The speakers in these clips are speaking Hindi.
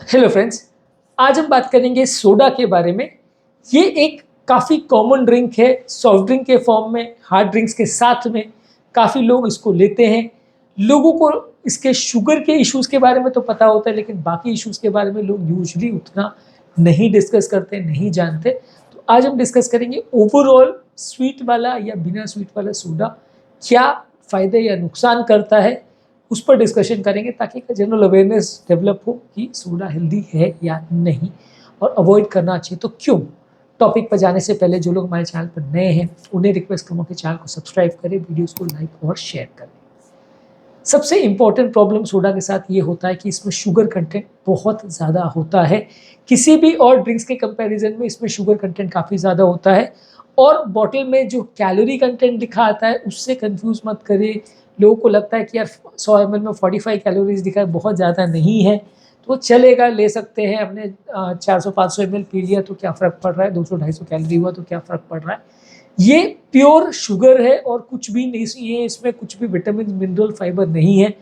हेलो फ्रेंड्स, आज हम बात करेंगे सोडा के बारे में। ये एक काफ़ी कॉमन ड्रिंक है, सॉफ्ट ड्रिंक के फॉर्म में, हार्ड ड्रिंक्स के साथ में काफ़ी लोग इसको लेते हैं। लोगों को इसके शुगर के इश्यूज़ के बारे में तो पता होता है, लेकिन बाकी इश्यूज़ के बारे में लोग यूजुअली उतना नहीं डिस्कस करते, नहीं जानते। तो आज हम डिस्कस करेंगे ओवरऑल स्वीट वाला या बिना स्वीट वाला सोडा क्या फ़ायदे या नुकसान करता है, उस पर डिस्कशन करेंगे ताकि एक जनरल अवेयरनेस डेवलप हो कि सोडा हेल्दी है या नहीं और अवॉइड करना चाहिए तो क्यों। टॉपिक पर जाने से पहले जो लोग हमारे चैनल पर नए हैं उन्हें रिक्वेस्ट करूँगा कि चैनल को सब्सक्राइब करें, वीडियोस को लाइक और शेयर करें। सबसे इम्पॉर्टेंट प्रॉब्लम सोडा के साथ ये होता है कि इसमें शुगर कंटेंट बहुत ज़्यादा होता है। किसी भी और ड्रिंक्स के कंपैरिजन में इसमें शुगर कंटेंट काफ़ी ज़्यादा होता है और बॉटल में जो कैलोरी कंटेंट लिखा आता है उससे कंफ्यूज मत करिए। लोगों को लगता है कि यार 100 ml में 45 कैलोरीज दिखा है, बहुत ज़्यादा नहीं है तो चलेगा, ले सकते हैं। हमने 400-500 ml पी लिया तो क्या फ़र्क पड़ रहा है, 200-250 कैलोरी हुआ तो क्या फ़र्क पड़ रहा है। ये प्योर शुगर है और कुछ भी नहीं है, इसमें कुछ भी विटामिन मिनरल फाइबर नहीं है।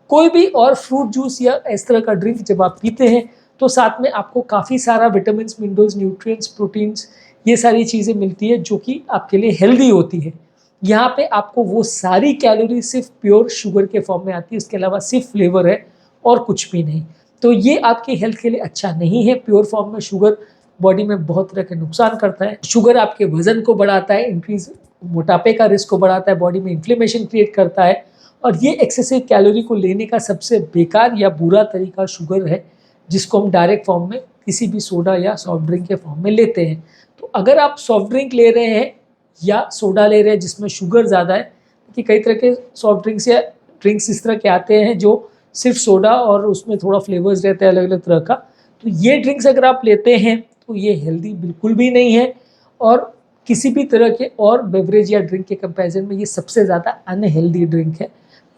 कोई भी और फ्रूट जूस या इस तरह का ड्रिंक जब आप पीते हैं तो साथ में आपको काफ़ी सारा विटामिन मिनरल्स, न्यूट्रिएंट्स, प्रोटीन्स, ये सारी चीज़ें मिलती है जो कि आपके लिए हेल्दी होती है। यहाँ पे आपको वो सारी कैलोरी सिर्फ प्योर शुगर के फॉर्म में आती है, इसके अलावा सिर्फ फ्लेवर है और कुछ भी नहीं। तो ये आपकी हेल्थ के लिए अच्छा नहीं है। प्योर फॉर्म में शुगर बॉडी में बहुत तरह के नुकसान करता है। शुगर आपके वजन को बढ़ाता है, इंक्रीज मोटापे का रिस्क को बढ़ाता है, बॉडी में इन्फ्लेमेशन क्रिएट करता है और ये एक्सेसिव कैलोरी को लेने का सबसे बेकार या बुरा तरीका शुगर है, जिसको हम डायरेक्ट फॉर्म में किसी भी सोडा या सॉफ्ट ड्रिंक के फॉर्म में लेते हैं। तो अगर आप सॉफ्ट ड्रिंक ले रहे हैं या सोडा ले रहे हैं जिसमें शुगर ज़्यादा है, कि कई तरह के सॉफ्ट ड्रिंक्स या ड्रिंक्स इस तरह के आते हैं जो सिर्फ सोडा और उसमें थोड़ा फ्लेवर्स रहते हैं अलग अलग तरह का, तो ये ड्रिंक्स अगर आप लेते हैं तो ये हेल्दी बिल्कुल भी नहीं है और किसी भी तरह के और बेवरेज या ड्रिंक के कंपैरिजन में ये सबसे ज़्यादा अनहेल्दी ड्रिंक है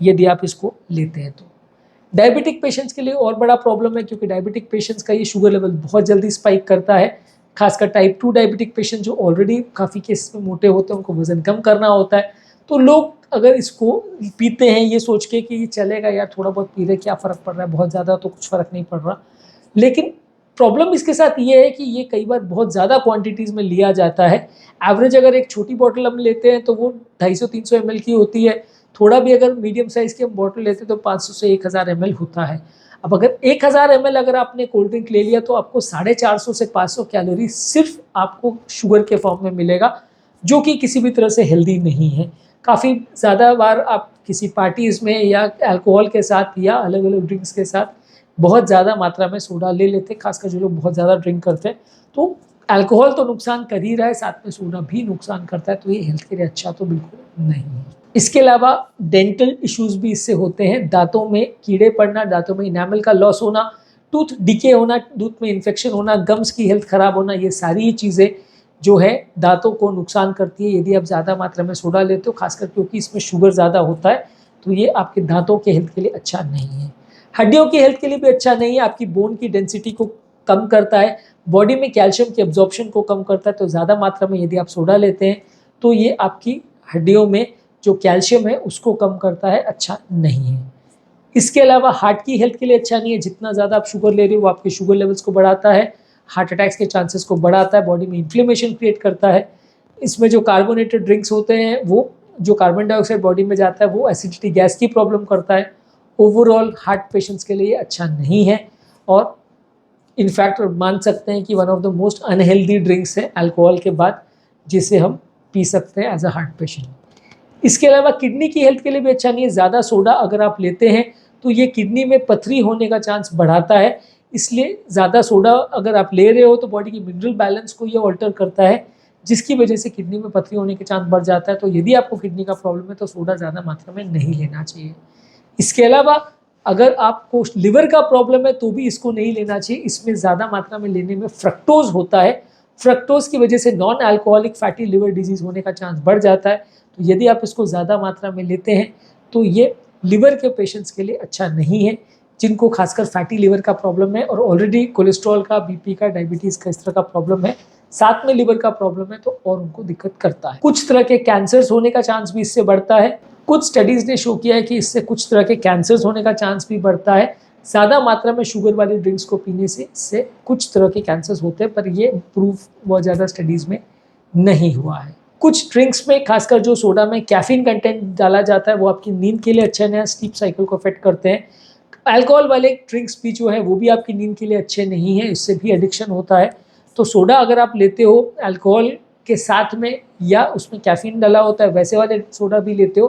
यदि आप इसको लेते हैं तो। डायबिटिक पेशेंट्स के लिए और बड़ा प्रॉब्लम है, क्योंकि डायबिटिक पेशेंट्स का ये शुगर लेवल बहुत जल्दी स्पाइक करता है। खासकर टाइप 2 डायबिटिक पेशेंट जो ऑलरेडी काफ़ी केसेस में मोटे होते हैं, उनको वजन कम करना होता है। तो लोग अगर इसको पीते हैं ये सोच के कि ये चलेगा यार, थोड़ा बहुत पी रहे, क्या फ़र्क पड़ रहा है, बहुत ज़्यादा तो कुछ फ़र्क नहीं पड़ रहा। लेकिन प्रॉब्लम इसके साथ ये है कि ये कई बार बहुत ज़्यादा क्वांटिटीज़ में लिया जाता है। एवरेज अगर एक छोटी बॉटल हम लेते हैं तो वो 250-300 ml की होती है। थोड़ा भी अगर मीडियम साइज़ की हम बॉटल लेते हैं तो 500 से 1000 ml होता है। अब अगर 1000 ml अगर आपने कोल्ड ड्रिंक ले लिया तो आपको 450 से 500 कैलोरी सिर्फ आपको शुगर के फॉर्म में मिलेगा, जो कि किसी भी तरह से हेल्दी नहीं है। काफ़ी ज़्यादा बार आप किसी पार्टीज़ में या अल्कोहल के साथ या अलग अलग ड्रिंक्स के साथ बहुत ज़्यादा मात्रा में सोडा ले लेते हैं, खासकर जो लोग बहुत ज़्यादा ड्रिंक करते हैं। तो अल्कोहल तो नुकसान कर ही रहा है, साथ में सोडा भी नुकसान करता है, तो ये हेल्थ के लिए अच्छा तो बिल्कुल नहीं है। इसके अलावा डेंटल इश्यूज़ भी इससे होते हैं। दांतों में कीड़े पड़ना, दांतों में इनामल का लॉस होना, टूथ डिके होना, टूथ में इन्फेक्शन होना, गम्स की हेल्थ ख़राब होना, ये सारी चीज़ें जो है दांतों को नुकसान करती है यदि आप ज़्यादा मात्रा में सोडा लेते हो, खासकर क्योंकि इसमें शुगर ज़्यादा होता है। तो ये आपके दांतों के हेल्थ के लिए अच्छा नहीं है। हड्डियों की हेल्थ के लिए भी अच्छा नहीं है। आपकी बोन की डेंसिटी को कम करता है, बॉडी में कैल्शियम की एब्जॉर्प्शन को कम करता है। तो ज़्यादा मात्रा में यदि आप सोडा लेते हैं तो ये आपकी हड्डियों में जो कैल्शियम है उसको कम करता है, अच्छा नहीं है। इसके अलावा हार्ट की हेल्थ के लिए अच्छा नहीं है। जितना ज़्यादा आप शुगर ले रहे हो वो आपके शुगर लेवल्स को बढ़ाता है, हार्ट अटैक्स के चांसेस को बढ़ाता है, बॉडी में इन्फ्लेमेशन क्रिएट करता है। इसमें जो कार्बोनेटेड ड्रिंक्स होते हैं वो जो कार्बन डाइऑक्साइड बॉडी में जाता है वो एसिडिटी गैस की प्रॉब्लम करता है। ओवरऑल हार्ट पेशेंट्स के लिए अच्छा नहीं है और इनफैक्ट मान सकते हैं कि one of the most unhealthy drinks है अल्कोहल के बाद, जिसे हम पी सकते हैं एज अ हार्ट पेशेंट। इसके अलावा किडनी की हेल्थ के लिए भी अच्छा नहीं है। ज़्यादा सोडा अगर आप लेते हैं तो ये किडनी में पथरी होने का चांस बढ़ाता है, इसलिए ज़्यादा सोडा अगर आप ले रहे हो तो बॉडी की मिनरल बैलेंस को ये ऑल्टर करता है, जिसकी वजह से किडनी में पथरी होने के चांस बढ़ जाता है। तो यदि आपको किडनी का प्रॉब्लम है तो सोडा ज़्यादा मात्रा में नहीं लेना चाहिए। इसके अलावा अगर आपको लिवर का प्रॉब्लम है तो भी इसको नहीं लेना चाहिए। इसमें ज़्यादा मात्रा में लेने में फ्रक्टोज होता है। फ्रक्टोज की वजह से non alcoholic fatty liver disease होने का चांस बढ़ जाता है। तो यदि आप इसको ज़्यादा मात्रा में लेते हैं तो ये लिवर के पेशेंट्स के लिए अच्छा नहीं है, जिनको खासकर फैटी लिवर का प्रॉब्लम है और ऑलरेडी कोलेस्ट्रॉल का, बीपी का, डायबिटीज़ का इस तरह का प्रॉब्लम है, साथ में लिवर का प्रॉब्लम है तो और उनको दिक्कत करता है। कुछ तरह के कैंसर्स होने का चांस भी इससे बढ़ता है। कुछ स्टडीज़ ने शो किया है कि इससे कुछ तरह के कैंसर्स होने का चांस भी बढ़ता है। ज़्यादा मात्रा में शुगर वाली ड्रिंक्स को पीने से इससे कुछ तरह के कैंसर्स होते हैं, पर ये प्रूफ बहुत ज़्यादा स्टडीज़ में नहीं हुआ है। कुछ ड्रिंक्स में, खासकर जो सोडा में कैफीन कंटेंट डाला जाता है, वो आपकी नींद के लिए अच्छा नहीं है, स्लीप साइकिल को अफेक्ट करते हैं। अल्कोहल वाले ड्रिंक्स भी जो है वो भी आपकी नींद के लिए अच्छे नहीं है, इससे भी एडिक्शन होता है। तो सोडा अगर आप लेते हो अल्कोहल के साथ में या उसमें कैफीन डाला होता है वैसे वाले सोडा भी लेते हो,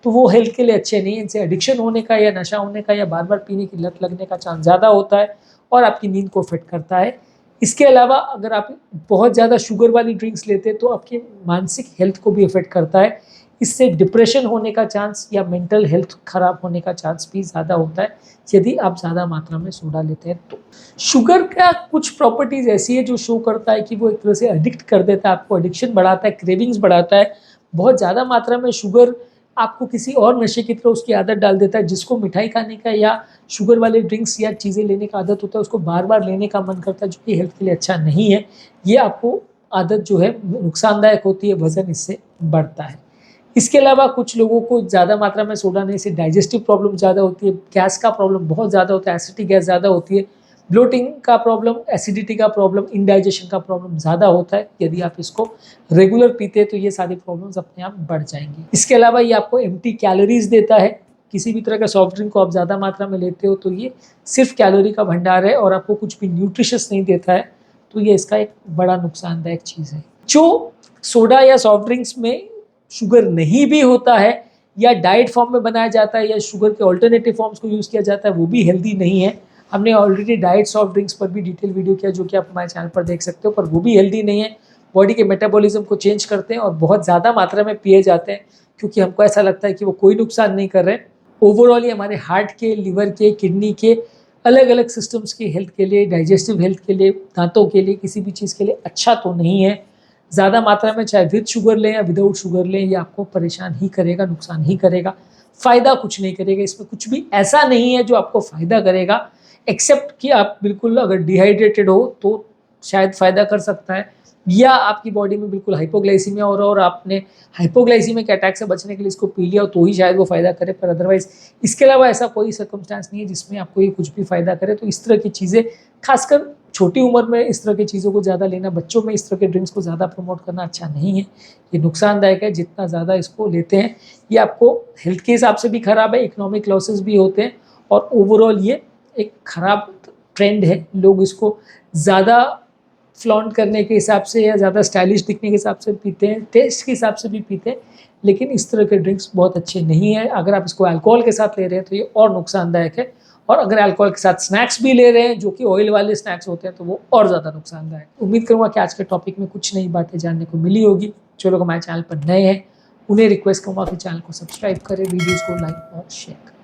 तो वो हेल्थ के लिए अच्छे नहीं है। इनसे एडिक्शन होने का या नशा होने का या बार बार पीने की लत लगने का चांस ज़्यादा होता है और आपकी नींद को अफेक्ट करता है। इसके अलावा अगर आप बहुत ज़्यादा शुगर वाली ड्रिंक्स लेते हैं तो आपकी मानसिक हेल्थ को भी अफेक्ट करता है। इससे डिप्रेशन होने का चांस या मेंटल हेल्थ खराब होने का चांस भी ज़्यादा होता है यदि आप ज़्यादा मात्रा में सोडा लेते हैं तो। शुगर का कुछ प्रॉपर्टीज़ ऐसी है जो शो करता है कि वो एक तरह से एडिक्ट कर देता है, आपको एडिक्शन बढ़ाता है, क्रेविंग्स बढ़ाता है। बहुत ज़्यादा मात्रा में शुगर आपको किसी और नशे की तरह उसकी आदत डाल देता है। जिसको मिठाई खाने का या शुगर वाले ड्रिंक्स या चीज़ें लेने का आदत होता है, उसको बार बार लेने का मन करता है, जो कि हेल्थ के लिए अच्छा नहीं है। ये आपको आदत जो है नुकसानदायक होती है, वज़न इससे बढ़ता है। इसके अलावा कुछ लोगों को ज़्यादा मात्रा में सोडा लेने से डाइजेस्टिव प्रॉब्लम ज़्यादा होती है, गैस का प्रॉब्लम बहुत ज़्यादा होता है, एसिडिक गैस ज़्यादा होती है, ब्लोटिंग का प्रॉब्लम, एसिडिटी का प्रॉब्लम, इंडाइजेशन का प्रॉब्लम ज़्यादा होता है। यदि आप इसको रेगुलर पीते हैं तो ये सारी प्रॉब्लम्स अपने आप बढ़ जाएंगी। इसके अलावा ये आपको एम्प्टी कैलोरीज देता है। किसी भी तरह का सॉफ्ट ड्रिंक को आप ज़्यादा मात्रा में लेते हो तो ये सिर्फ कैलोरी का भंडार है और आपको कुछ भी न्यूट्रिशियस नहीं देता है, तो ये इसका एक बड़ा नुकसानदायक चीज़ है। जो सोडा या सॉफ्ट ड्रिंक्स में शुगर नहीं भी होता है या डाइट फॉर्म में बनाया जाता है या शुगर के ऑल्टरनेटिव फॉर्म्स को यूज़ किया जाता है, वो भी हेल्दी नहीं है। हमने ऑलरेडी डाइट सॉफ्ट ड्रिंक्स पर भी डिटेल वीडियो किया, जो कि आप हमारे चैनल पर देख सकते हो, पर वो भी हेल्दी नहीं है। बॉडी के मेटाबॉलिज्म को चेंज करते हैं और बहुत ज़्यादा मात्रा में पिए जाते हैं क्योंकि हमको ऐसा लगता है कि वो कोई नुकसान नहीं कर रहे हैं। ओवरऑल ये हमारे हार्ट के, लिवर के, किडनी के, अलग अलग सिस्टम्स की हेल्थ के लिए, डाइजेस्टिव हेल्थ के लिए, दांतों के लिए, किसी भी चीज़ के लिए अच्छा तो नहीं है। ज़्यादा मात्रा में चाहे विद शुगर लें या विदाउट शुगर लें, ये आपको परेशान ही करेगा, नुकसान ही करेगा, फ़ायदा कुछ नहीं करेगा। इसमें कुछ भी ऐसा नहीं है जो आपको फ़ायदा करेगा, एक्सेप्ट कि आप बिल्कुल अगर डिहाइड्रेटेड हो तो शायद फ़ायदा कर सकता है, या आपकी बॉडी में बिल्कुल हाइपोग्लाइसीमिया हो रहा है और आपने हाइपोग्लाइसीमिक अटैक से बचने के लिए इसको पी लिया हो तो ही शायद वो फ़ायदा करे, पर अदरवाइज़ इसके अलावा ऐसा कोई सर्कमस्टांस नहीं है जिसमें आपको ये कुछ भी फ़ायदा करे। तो इस तरह की चीज़ें, खासकर छोटी उम्र में इस तरह की चीज़ों को ज़्यादा लेना, बच्चों में इस तरह के ड्रिंक्स को ज़्यादा प्रमोट करना अच्छा नहीं है। ये नुकसानदायक है। जितना ज़्यादा इसको लेते हैं ये आपको हेल्थ के हिसाब से भी ख़राब है, इकोनॉमिक लॉसेस भी होते हैं और ओवरऑल ये एक ख़राब ट्रेंड है। लोग इसको ज़्यादा फ्लॉन्ट करने के हिसाब से या ज़्यादा स्टाइलिश दिखने के हिसाब से पीते हैं, टेस्ट के हिसाब से भी पीते हैं, लेकिन इस तरह के ड्रिंक्स बहुत अच्छे नहीं है। अगर आप इसको अल्कोहल के साथ ले रहे हैं तो ये और नुकसानदायक है, और अगर अल्कोहल के साथ स्नैक्स भी ले रहे हैं जो कि ऑयल वाले स्नैक्स होते हैं तो वो और ज़्यादा नुकसानदायक। उम्मीद करूँगा कि आज के टॉपिक में कुछ नई बातें जानने को मिली होगी। जो लोग हमारे चैनल पर नए हैं उन्हें रिक्वेस्ट करूँगा कि चैनल को सब्सक्राइब करें, वीडियोज़ को लाइक और शेयर करें।